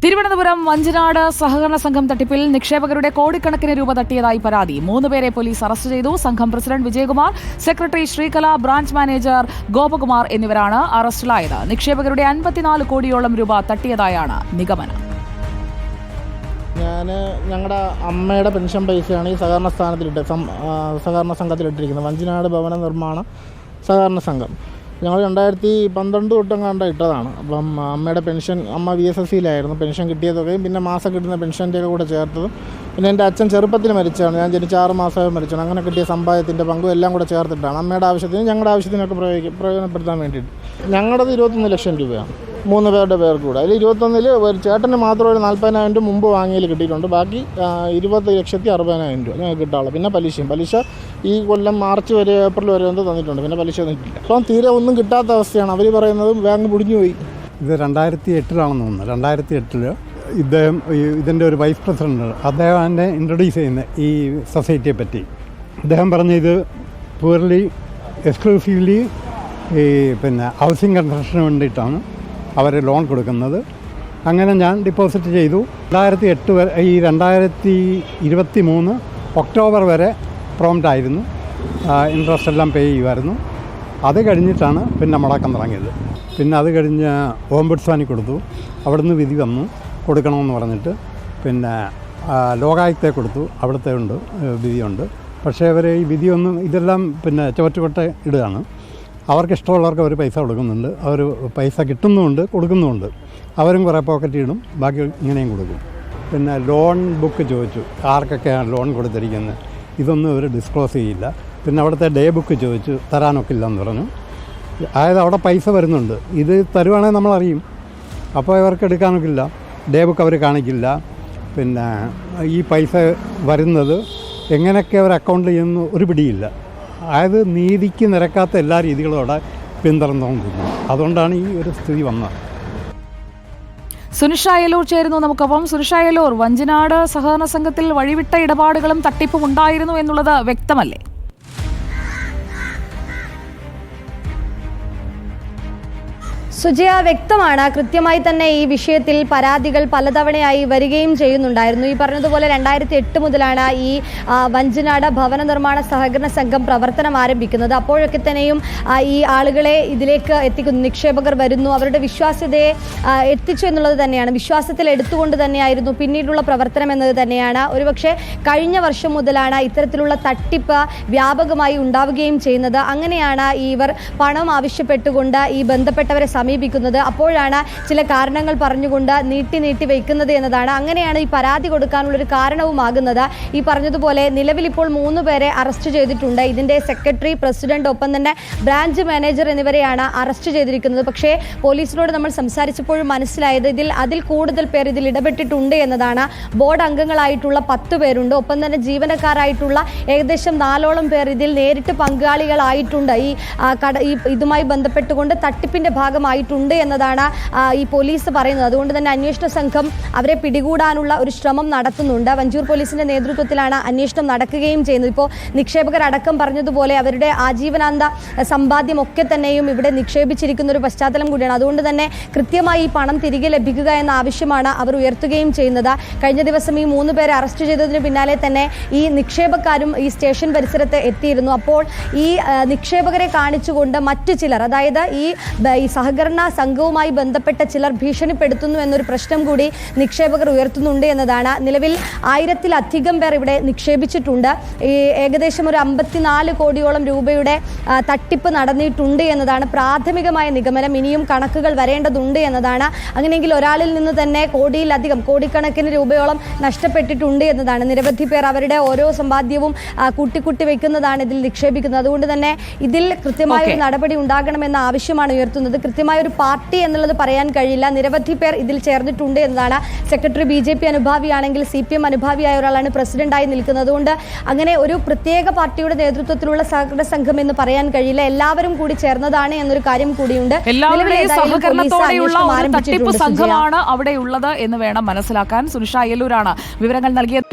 തിരുവനന്തപുരം വഞ്ചിനാട് സഹകരണ സംഘം തട്ടിപ്പിൽ നിക്ഷേപകരുടെ കോടിക്കണക്കിന് രൂപ തട്ടിയതായി പരാതി. 3 പേരെ പോലീസ് അറസ്റ്റ് ചെയ്തു. സംഘം president Vijayakumar, secretary Sreekala, branch manager Gopakumar എന്നിവരാണ് അറസ്റ്റിലായത്. നിക്ഷേപകരുടെ 54 കോടിയോളം രൂപ തട്ടിയതായാണ് നിഗമനം. ഞങ്ങളുടെ അമ്മയുടെ പെൻഷൻ പൈസയാണ് ഈ സഹകരണ സംഘത്തിലിട്ടിരിക്കുന്നത്. വഞ്ചിനാട് ഭവന നിർമ്മാണ സഹകരണ സംഘം ഞങ്ങൾ 2012 തൊട്ടങ്ങാണ്ട് ഇട്ടതാണ്. അപ്പം അമ്മയുടെ പെൻഷൻ, അമ്മ VSSയിലായിരുന്നു. പെൻഷൻ കിട്ടിയതൊക്കെയും പിന്നെ മാസം കിട്ടുന്ന പെൻഷൻ്റെയൊക്കെ കൂടെ ചേർത്തതും പിന്നെ എൻ്റെ അച്ഛൻ ചെറുപ്പത്തിൽ മരിച്ചതാണ്. ഞാൻ ജനിച്ച് 6 മാസമായി മരിച്ചാണ്. അങ്ങനെ കിട്ടിയ സമ്പാദ്യത്തിൻ്റെ പങ്കും എല്ലാം കൂടെ ചേർത്തിട്ടാണ് അമ്മയുടെ ആവശ്യത്തിന്, ഞങ്ങളുടെ ആവശ്യത്തിനൊക്കെ പ്രയോജനപ്പെടുത്താൻ വേണ്ടിയിട്ട്. ഞങ്ങളുടേത് 21 ലക്ഷം രൂപയാണ് 3 പേരുടെ പേർക്ക് കൂടെ. അതിൽ 21-ൽ ഒരു ചേട്ടന് മാത്രം ഒരു 40,000 രൂപ മുമ്പ് വാങ്ങിയതിൽ കിട്ടിയിട്ടുണ്ട്. ബാക്കി 20,60,000 രൂപ ഞങ്ങൾക്ക് കിട്ടാനുള്ളൂ. പിന്നെ പലിശ ഈ കൊല്ലം മാർച്ച് വരെ, ഏപ്രിൽ വരെ തന്നിട്ടുണ്ട്. പിന്നെ പലിശ ഒന്നും അപ്പം തീരെ ഒന്നും കിട്ടാത്ത അവസ്ഥയാണ്. അവർ പറയുന്നത് ബാങ്ക് മുടിഞ്ഞു പോയി. ഇത് 2008-ലാണെന്ന് തോന്നുന്നു. 2008 ഇദ്ദേഹം ഇതിൻ്റെ ഒരു വൈസ് പ്രസിഡന്റ്, അദ്ദേഹം എന്നെ ഇൻട്രൊഡ്യൂസ് ചെയ്യുന്നത് ഈ സൊസൈറ്റിയെ പറ്റി. അദ്ദേഹം പറഞ്ഞ ഇത് പൂർലി എക്സ്ക്ലൂസീവ്ലി പിന്നെ ഹൗസിംഗ് കൺസ്ട്രക്ഷന് വേണ്ടിയിട്ടാണ് അവർ ലോൺ കൊടുക്കുന്നത്. അങ്ങനെ ഞാൻ ഡിപ്പോസിറ്റ് ചെയ്തു. 2008 വരെ, ഈ 2023 ഒക്ടോബർ വരെ പ്രോംപ്റ്റായിരുന്നു. ഇൻട്രസ്റ്റ് എല്ലാം പേ ചെയ്യുമായിരുന്നു. അത് കഴിഞ്ഞിട്ടാണ് പിന്നെ മുടക്കം തുടങ്ങിയത്. പിന്നെ അത് കഴിഞ്ഞ് ഓംബുഡ്സ്മാനിൽ കൊടുത്തു. അവിടുന്ന് വിധി വന്നു കൊടുക്കണമെന്ന് പറഞ്ഞിട്ട്. പിന്നെ ലോകായുക്തയെ കൊടുത്തു. അവിടുത്തെ ഉണ്ട് വിധിയുണ്ട്. പക്ഷേ അവർ ഈ വിധിയൊന്നും, ഇതെല്ലാം പിന്നെ ചുവറ്റുകൊട്ട ഇടുകയാണ്. അവർക്ക് ഇഷ്ടമുള്ളവർക്ക് അവർ പൈസ കൊടുക്കുന്നുണ്ട്. അവർ പൈസ കിട്ടുന്നുമുണ്ട്, കൊടുക്കുന്നുമുണ്ട്. അവരും കുറേ പോക്കറ്റ് ഇടും, ബാക്കി ഇങ്ങനെയും കൊടുക്കും. പിന്നെ ലോൺ ബുക്ക് ചോദിച്ചു, ആർക്കൊക്കെയാണ് ലോൺ കൊടുത്തിരിക്കുന്നത്. ഇതൊന്നും അവർ ഡിസ്ക്ലോസ് ചെയ്യില്ല. പിന്നെ അവിടുത്തെ ഡേ ബുക്ക് ചോദിച്ചു, തരാനൊക്കില്ലെന്ന് പറഞ്ഞു. അതായത് അവിടെ പൈസ വരുന്നുണ്ട്, ഇത് തരുവാണെങ്കിൽ നമ്മളറിയും. അപ്പോൾ ഇവർക്ക് എടുക്കാനൊക്കില്ല. ഡേ ബുക്ക് അവർ കാണിക്കില്ല. പിന്നെ ഈ പൈസ വരുന്നത് എങ്ങനെയൊക്കെ അവർ അക്കൗണ്ട് ചെയ്യുന്നു ഒരു പിടിയില്ല. അതായത് നീതിക്ക് നിരക്കാത്ത എല്ലാ രീതികളും അവിടെ പിന്തുടർന്നുകൊണ്ടിരുന്നു. അതുകൊണ്ടാണ് ഈ ഒരു സ്ഥിതി വന്നത്. സുനിഷ അയലൂർ ചേരുന്നു നമുക്കൊപ്പം. സുനിഷ അയലൂർ, വഞ്ചിനാട് സഹകരണ സംഘത്തിൽ വഴിവിട്ട ഇടപാടുകളും തട്ടിപ്പും ഉണ്ടായിരുന്നു എന്നുള്ളത് വ്യക്തമല്ലേ? സുജയ, വ്യക്തമാണ്. കൃത്യമായി തന്നെ ഈ വിഷയത്തിൽ പരാതികൾ പലതവണയായി വരികയും ചെയ്യുന്നുണ്ടായിരുന്നു. ഈ പറഞ്ഞതുപോലെ 2008 മുതലാണ് ഈ വഞ്ചിനാട് ഭവന നിർമ്മാണ സഹകരണ സംഘം പ്രവർത്തനം ആരംഭിക്കുന്നത്. അപ്പോഴൊക്കെ തന്നെയും ഈ ആളുകളെ ഇതിലേക്ക് എത്തിക്കുന്നു. നിക്ഷേപകർ വരുന്നു, അവരുടെ വിശ്വാസ്യതയെ എത്തിച്ചു എന്നുള്ളത് തന്നെയാണ്. വിശ്വാസത്തിൽ എടുത്തുകൊണ്ട് തന്നെയായിരുന്നു പിന്നീടുള്ള പ്രവർത്തനം എന്നത് തന്നെയാണ്. ഒരുപക്ഷെ കഴിഞ്ഞ വർഷം മുതലാണ് ഇത്തരത്തിലുള്ള തട്ടിപ്പ് വ്യാപകമായി ഉണ്ടാവുകയും ചെയ്യുന്നത്. അങ്ങനെയാണ് ഇവർ പണം ആവശ്യപ്പെട്ടുകൊണ്ട് ഈ ബന്ധപ്പെട്ടവരെ സമീപിക്കുന്നത്. അപ്പോഴാണ് ചില കാരണങ്ങൾ പറഞ്ഞുകൊണ്ട് നീട്ടി വയ്ക്കുന്നത് എന്നതാണ്. അങ്ങനെയാണ് ഈ പരാതി കൊടുക്കാനുള്ളൊരു കാരണവുമാകുന്നത്. ഈ പറഞ്ഞതുപോലെ നിലവിൽ ഇപ്പോൾ 3 പേരെ അറസ്റ്റ് ചെയ്തിട്ടുണ്ട്. ഇതിൻ്റെ സെക്രട്ടറി, പ്രസിഡന്റ്, ഒപ്പം തന്നെ ബ്രാഞ്ച് മാനേജർ എന്നിവരെയാണ് അറസ്റ്റ് ചെയ്തിരിക്കുന്നത്. പക്ഷേ പോലീസിനോട് നമ്മൾ സംസാരിച്ചപ്പോഴും മനസ്സിലായത് അതിൽ കൂടുതൽ പേർ ഇതിൽ ഇടപെട്ടിട്ടുണ്ട് എന്നതാണ്. ബോർഡ് അംഗങ്ങളായിട്ടുള്ള 10 പേരുണ്ട്. ഒപ്പം തന്നെ ജീവനക്കാരായിട്ടുള്ള ഏകദേശം 4ഓളം പേർ ഇതിൽ നേരിട്ട് പങ്കാളികളായിട്ടുണ്ട്. ഇതുമായി ബന്ധപ്പെട്ടുകൊണ്ട് തട്ടിപ്പിന്റെ ഭാഗമായിട്ടുണ്ട് എന്നതാണ് ഈ പോലീസ് പറയുന്നത്. അതുകൊണ്ട് തന്നെ അന്വേഷണ സംഘം അവരെ പിടികൂടാനുള്ള ഒരു ശ്രമം നടത്തുന്നുണ്ട്. വഞ്ചൂർ പോലീസിന്റെ നേതൃത്വത്തിലാണ് അന്വേഷണം നടക്കുകയും ചെയ്യുന്നത്. ഇപ്പോൾ നിക്ഷേപകരടക്കം പറഞ്ഞതുപോലെ അവരുടെ ആജീവനാന്ത സമ്പാദ്യം ഒക്കെ തന്നെയും ഇവിടെ നിക്ഷേപിച്ചിരിക്കുന്ന ഒരു പശ്ചാത്തലം കൂടിയാണ്. അതുകൊണ്ട് തന്നെ കൃത്യമായി ഈ പണം തിരികെ ലഭിക്കുക എന്ന ആവശ്യമാണ് അവർ ഉയർത്തുകയും ചെയ്യുന്നത്. കഴിഞ്ഞ ദിവസം ഈ 3 പേരെ അറസ്റ്റ് ചെയ്തതിന് പിന്നാലെ തന്നെ ഈ നിക്ഷേപക്കാരും ഈ സ്റ്റേഷൻ പരിസരത്ത് എത്തിയിരുന്നു. അപ്പോൾ ഈ നിക്ഷേപകരെ കാണിച്ചുകൊണ്ട് മറ്റു ചിലർ, അതായത് ഈ സഹകരണ സംഘവുമായി ബന്ധപ്പെട്ട ചിലർ ഭീഷണിപ്പെടുത്തുന്നു എന്നൊരു പ്രശ്നം കൂടി നിക്ഷേപകർ ഉയർത്തുന്നുണ്ട് എന്നതാണ്. നിലവിൽ 1000-ലധികം പേർ ഇവിടെ നിക്ഷേപിച്ചിട്ടുണ്ട്. ഈ ഏകദേശം ഒരു 54 കോടിയോളം രൂപയുടെ തട്ടിപ്പ് നടന്നിട്ടുണ്ട് എന്നതാണ് പ്രാഥമികമായ നിഗമനം. ഇനിയും കണക്കുകൾ വരേണ്ടതുണ്ട് എന്നതാണ്. അങ്ങനെയെങ്കിൽ ഒരാളിൽ നിന്ന് തന്നെ കോടിക്കണക്കിന് രൂപയോളം നഷ്ടപ്പെട്ടിട്ടുണ്ട് എന്നതാണ്. നിരവധി പേർ അവരുടെ ഓരോ സമ്പാദ്യവും കൂട്ടി വയ്ക്കുന്നതാണ് ഇതിൽ നിക്ഷേപിക്കുന്നത്. അതുകൊണ്ട് തന്നെ ഇതിൽ കൃത്യമായ ഒരു നടപടി ഉണ്ടാകണമെന്ന ആവശ്യമാണ് ഉയർത്തുന്നത്. കൃത്യമായ ഒരു പാർട്ടി എന്നുള്ളത് പറയാൻ കഴിയില്ല. നിരവധി പേർ ഇതിൽ ചേർന്നിട്ടുണ്ട് എന്നതാണ്. സെക്രട്ടറി BJP അനുഭാവിയാണെങ്കിൽ CPM അനുഭാവിയായ ഒരാളാണ് പ്രസിഡന്റായി നിൽക്കുന്നത്. അതുകൊണ്ട് അങ്ങനെ ഒരു പ്രത്യേക പാർട്ടിയുടെ നേതൃത്വത്തിലുള്ള സഹകരണ സംഘം എന്ന് പറയാൻ കഴിയില്ല. എല്ലാവരും കൂടി ചേർന്നതാണ് എന്നൊരു കാര്യം കൂടിയുണ്ട്. സഹകരണത്തോടെയുള്ള ഒരു തട്ടിപ്പ് സംഘമാണ് അവിടെയുള്ളത് എന്ന് വേണം മനസ്സിലാക്കാൻ. സുനിഷ അയലൂരാണ് വിവരങ്ങൾ നൽകിയത്.